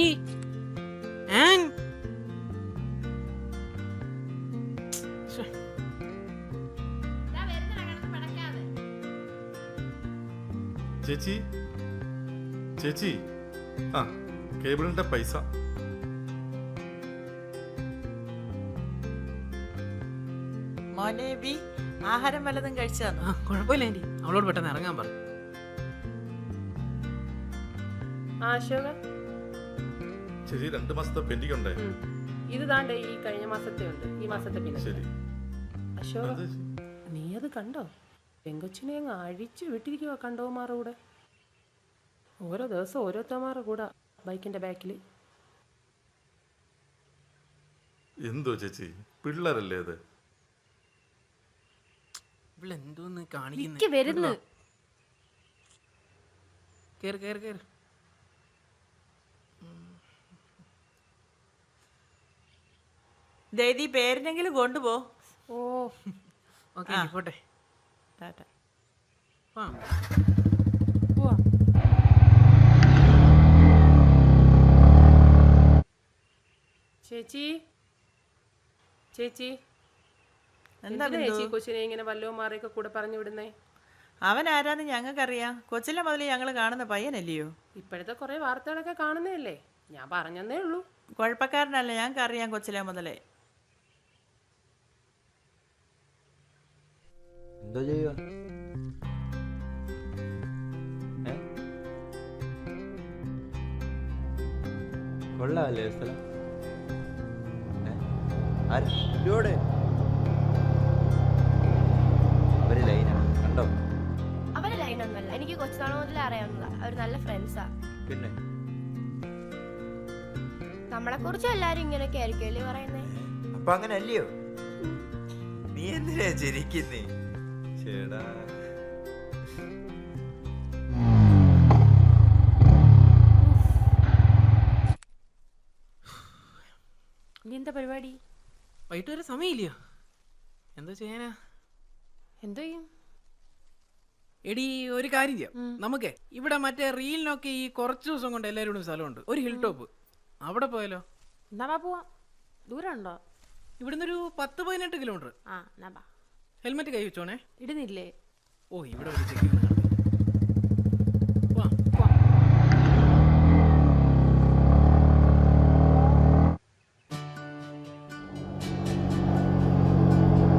ഈ ആൻ ചേച്ചി ചേച്ചി ആ കേബിളിന്റെ പൈസ. മോനെ ബി ആഹാരം വല്ലതും കഴിച്ചു തന്നു? കുഴപ്പമില്ല ആന്റി, അവളോട് പെട്ടെന്ന് ഇറങ്ങാൻ പറഞ്ഞു. അശോക ചേച്ചി 2 മാസത്തെ പെൻഡിങ് ഉണ്ടേ. ഇത് താണ്ടേ ഈ കഴിഞ്ഞ മാസത്തെ ഉണ്ട്, ഈ മാസത്തെ പിന്നെ. ശരി. അശോക നീ അത് കണ്ടോ? പെങ്കൊച്ചിനെ അങ്ങ് അഴിച്ചു വിട്ടിരിക്കുക കണ്ടവന്മാരുടെ കൂടെ. ഓരോ ദിവസം ഓരോരുത്തന്മാരുടെ കൂടെ ബൈക്കിന്റെ ബാക്കിൽ. എന്തോ ചേച്ചി, പിള്ളേരല്ലേ അത്? ഇവളെന്തോന്ന് കാണിക്കുന്നു? കേറ് കേറ് കേറ്. ദേദി പേരിനെങ്കിലും കൊണ്ടുപോ. ഓ ഓക്കെ പോട്ടെ. ടാറ്റ. പോവാ. ചേച്ചി ചേച്ചി എന്താ ചേച്ചി കൊച്ചിനെ ഇങ്ങനെ വല്ലവന്മാരെയൊക്കെ കൂടെ പറഞ്ഞു വിടുന്നേ? അവൻ ആരാന്ന് ഞങ്ങൾക്കറിയാം. കൊച്ചിലെ മുതൽ ഞങ്ങൾ കാണുന്ന പയ്യനല്ലയോ. ഇപ്പോഴത്തെ കുറെ വാർത്തകളൊക്കെ കാണുന്നതല്ലേ, ഞാൻ പറഞ്ഞതേ ഉള്ളൂ. കുഴപ്പക്കാരനല്ല, ഞങ്ങൾക്കറിയാം കൊച്ചിലെ മുതലേ. എന്തോ ചെയ്യുക? കൊള്ളാമല്ലേ സ്ഥലം? ആരോടെ അവര് ലൈനാ കണ്ടോ? അവര് ലൈനൊന്നല്ല, എനിക്ക് കൊച്ചുനാൾ മുതലേ അറിയാവുന്നതാ. അവര് നല്ല ഫ്രണ്ട്സാ. പിന്നെ നമ്മളെ കുറിച്ച് എല്ലാരും ഇങ്ങനെയൊക്കെ ആയിരിക്കും പറയുന്നേ. അപ്പൊ അങ്ങനെ അല്ലയോ? നീ എന്തിനാ ചിരിക്കുന്നേ? ചേടാ ഇനി എന്താ പരിപാടി? വൈകിട്ട് വരെ സമയമില്ലയോ? എന്താ ചെയ്യാനാ? എന്തോ ചെയ്യും? എടി ഒരു കാര്യം ചെയ്യാം, നമുക്ക് ഇവിടെ മറ്റേ റീലിനൊക്കെ ഈ കുറച്ച് ദിവസം കൊണ്ട് എല്ലാവരും സ്ഥലമുണ്ട്, ഒരു ഹിൽ ടോപ്പ്, അവിടെ പോയാലോ? എന്നാ പോവാം. ദൂരം ഉണ്ടോ? ഇവിടുന്ന് ഒരു 10-18 കിലോമീറ്റർ. ആ എന്നാ ബാ. ഹെൽമെറ്റ് കൈ വെച്ചോണേ. ഇടുന്നില്ലേ? ഓ ഇവിടെ ഒരു ചെക്ക്.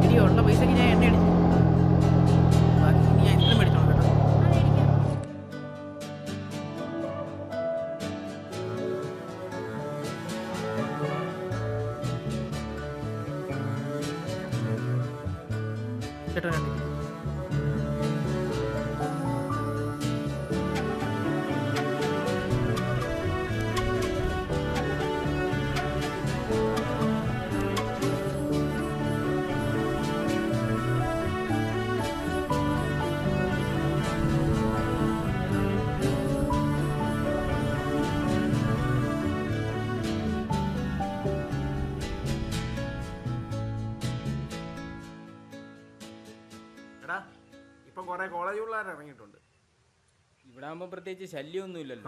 എടി ഉള്ള പൈസക്ക് ഞാൻ എണ്ണ അടിച്ചു. ബാക്കി നീ ഐസ്ക്രീം മേടിച്ചോണം കേട്ടോ. ചേട്ടാ രണ്ട്. ഇപ്പം കുറെ കോളേജ് പിള്ളേർ ഇറങ്ങിയിട്ടുണ്ട്. ഇവിടെ ആകുമ്പോ പ്രത്യേകിച്ച് ശല്യമൊന്നും ഇല്ലല്ലോ.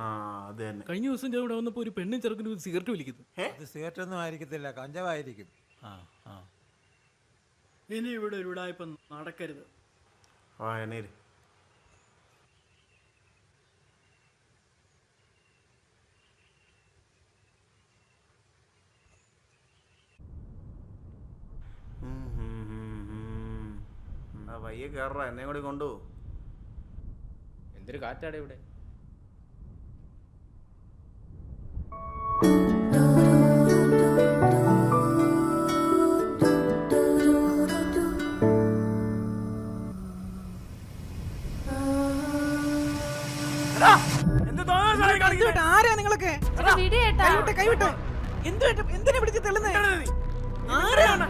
അത് തന്നെ. കഴിഞ്ഞ ദിവസം ഞാൻ ഇവിടെ വന്നപ്പോ ഒരു പെണ്ണും ചെറുക്കനും സിഗരറ്റ് വലിക്കുന്നു. അത് സിഗരറ്റ് ഒന്നും ആയിരിക്കത്തില്ല, കഞ്ചാവായിരിക്കും. ഇനി ഇവിടെ ഒരു ഇടായ്പ നടക്കരുത്. എണീര്. വയ്യ കയറ, എന്നെ കൂടി കൊണ്ടുപോകും. എന്തൊരു കാറ്റാടെ ഇവിടെ. ആരാ നിങ്ങളൊക്കെ? കൈവിട്ടോ. എന്തിനാ പിടിച്ച് തള്ളുന്നേ? ആരാണ്?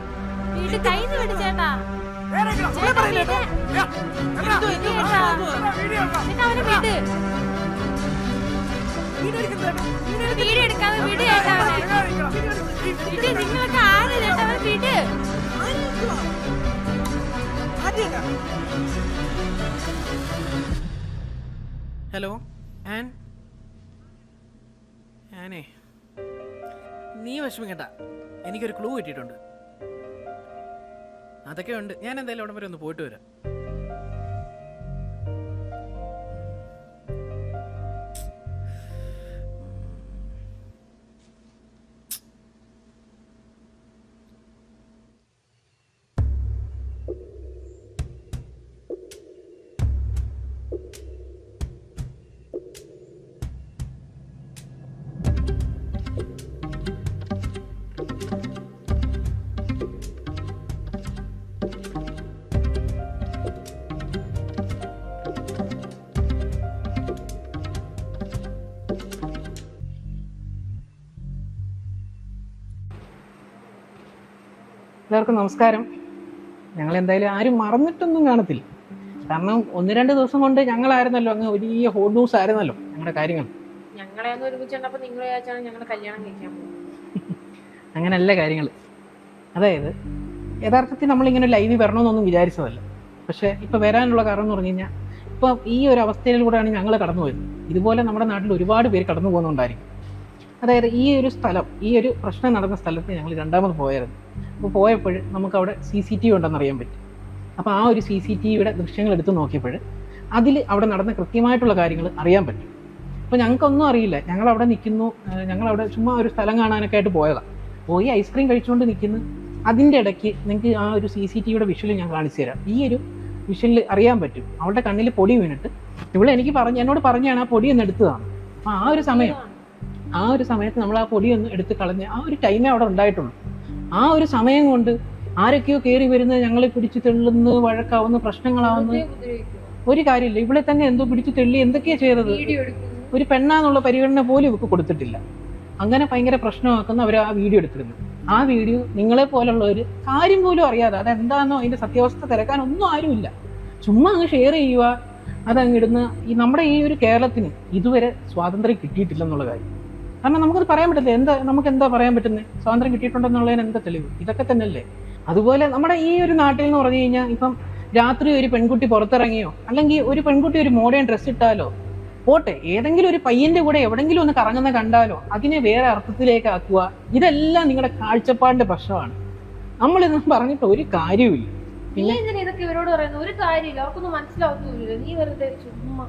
ഹലോ ആനേ, നീ വിഷമിക്കണ്ട, എനിക്കൊരു ക്ലൂ കിട്ടിയിട്ടുണ്ട്. അതൊക്കെ ഉണ്ട്. ഞാൻ എന്തായാലും അവിടെ വരെ ഒന്ന് പോയിട്ട് വരാം. എല്ലാവർക്കും നമസ്കാരം. ഞങ്ങൾ എന്തായാലും ആരും മറന്നിട്ടൊന്നും കാണത്തില്ല. കാരണം 1-2 ദിവസം കൊണ്ട് ഞങ്ങളായിരുന്നല്ലോ അങ്ങ് വലിയ ഹോട്ട് ന്യൂസ് ആയിരുന്നല്ലോ ഞങ്ങളുടെ കാര്യങ്ങൾ. ഞങ്ങളെ അങ്ങ് ഒരുമിച്ചുണ്ടപ്പോൾ നിങ്ങൾ വിചാരിച്ചാണ് ഞങ്ങളുടെ കല്യാണം കഴിക്കാൻ പോകുന്നത്. അങ്ങനല്ല കാര്യങ്ങൾ. അതായത് യഥാർത്ഥത്തിൽ നമ്മളിങ്ങനെ ലൈവ് വരണമെന്നൊന്നും വിചാരിച്ചതല്ല. പക്ഷേ ഇപ്പോൾ വരാനുള്ള കാരണം എന്ന് പറഞ്ഞു കഴിഞ്ഞാൽ ഇപ്പോൾ ഈ ഒരു അവസ്ഥയിലൂടെയാണ് ഞങ്ങൾ കടന്നു വരുന്നത്. ഇതുപോലെ നമ്മുടെ നാട്ടിൽ ഒരുപാട് പേര് കടന്നു പോകുന്നുണ്ടായിരിക്കും. അതായത് ഈ ഒരു സ്ഥലം, ഈ ഒരു പ്രശ്നം നടന്ന സ്ഥലത്ത് ഞങ്ങൾ രണ്ടാമത് പോയായിരുന്നു. അപ്പോൾ പോയപ്പോൾ നമുക്കവിടെ CCTV ഉണ്ടെന്ന് അറിയാൻ പറ്റും. അപ്പോൾ ആ ഒരു CCTVയുടെ ദൃശ്യങ്ങൾ എടുത്ത് നോക്കിയപ്പോൾ അതിൽ അവിടെ നടന്ന കൃത്യമായിട്ടുള്ള കാര്യങ്ങൾ അറിയാൻ പറ്റും. അപ്പോൾ ഞങ്ങൾക്കൊന്നും അറിയില്ല. ഞങ്ങളവിടെ നിൽക്കുന്നു, ഞങ്ങളവിടെ ചുമ്മാ ഒരു സ്ഥലം കാണാനൊക്കെ ആയിട്ട് പോയതാണ്. പോയി ഐസ്ക്രീം കഴിച്ചുകൊണ്ട് നിൽക്കുന്നു. അതിൻ്റെ ഇടയ്ക്ക് നിങ്ങൾക്ക് ആ ഒരു CCTVയുടെ വിഷ്വൽ ഞാൻ കാണിച്ചു തരാം. ഈ ഒരു വിഷ്വലിൽ അറിയാൻ പറ്റും അവളുടെ കണ്ണിൽ പൊടി വീണിട്ട് ഇവിടെ എന്നോട് പറഞ്ഞാണ് ആ പൊടി ഒന്ന് എടുത്തതാണ്. അപ്പോൾ ആ ഒരു സമയത്ത് നമ്മൾ ആ പൊടി ഒന്ന് എടുത്ത് കളഞ്ഞ് ആ ഒരു ടൈമേ അവിടെ ഉണ്ടായിട്ടുള്ളൂ. ആ ഒരു സമയം കൊണ്ട് ആരൊക്കെയോ കയറി വരുന്നത്, ഞങ്ങളെ പിടിച്ച് തെള്ളുന്നു, വഴക്കാവുന്നു, പ്രശ്നങ്ങളാവുന്നു. ഒരു കാര്യമില്ല. ഇവിടെ തന്നെ എന്തോ പിടിച്ച് തെള്ളി എന്തൊക്കെയാ ചെയ്തത്. ഒരു പെണ്ണാന്നുള്ള പരിഗണന പോലും ഇവർക്ക് കൊടുത്തിട്ടില്ല. അങ്ങനെ ഭയങ്കര പ്രശ്നമാക്കുന്ന അവർ ആ വീഡിയോ എടുത്തിരുന്നു. ആ വീഡിയോ നിങ്ങളെ പോലുള്ളവർ കാര്യം പോലും അറിയാതെ അതെന്താണെന്നോ അതിന്റെ സത്യാവസ്ഥ തിരക്കാനൊന്നും ആരുമില്ല. ചുമ്മാ അങ്ങ് ഷെയർ ചെയ്യുക, അതങ്ങ് ഇടുന്ന. നമ്മുടെ ഈ ഒരു കേരളത്തിന് ഇതുവരെ സ്വാതന്ത്ര്യം കിട്ടിയിട്ടില്ലെന്നുള്ള കാര്യം. കാരണം നമുക്കത് പറയാൻ പറ്റില്ല. നമുക്ക് എന്താ പറയാൻ പറ്റുന്നത്? സ്വാതന്ത്ര്യം കിട്ടിയിട്ടുണ്ടെന്നുള്ളതിന് എന്താ തെളിവ്? ഇതൊക്കെ തന്നെയല്ലേ. അതുപോലെ നമ്മുടെ ഈ ഒരു നാട്ടിൽ എന്ന് പറഞ്ഞു കഴിഞ്ഞാൽ ഇപ്പം രാത്രി ഒരു പെൺകുട്ടി പുറത്തിറങ്ങിയോ, അല്ലെങ്കിൽ ഒരു പെൺകുട്ടി ഒരു മോഡേൺ ഡ്രസ്സ് ഇട്ടാലോ, പോട്ടെ ഏതെങ്കിലും ഒരു പയ്യന്റെ കൂടെ എവിടെങ്കിലും ഒന്ന് കറങ്ങുന്ന കണ്ടാലോ അതിനെ വേറെ അർത്ഥത്തിലേക്ക് ആക്കുക, ഇതെല്ലാം നിങ്ങളുടെ കാഴ്ചപ്പാടിന്റെ പ്രശ്നമാണ്. നമ്മളിതൊന്നും പറഞ്ഞിട്ട് ഒരു കാര്യവുമില്ല. നീ എന്തിനാ ഇതൊക്കെ ഇവരോട് പറയുന്നത്? ഒരു കാര്യമില്ല, അവർക്കൊന്നും മനസ്സിലാവുന്നില്ല. നീ വെറുതെ ചുമ്മാ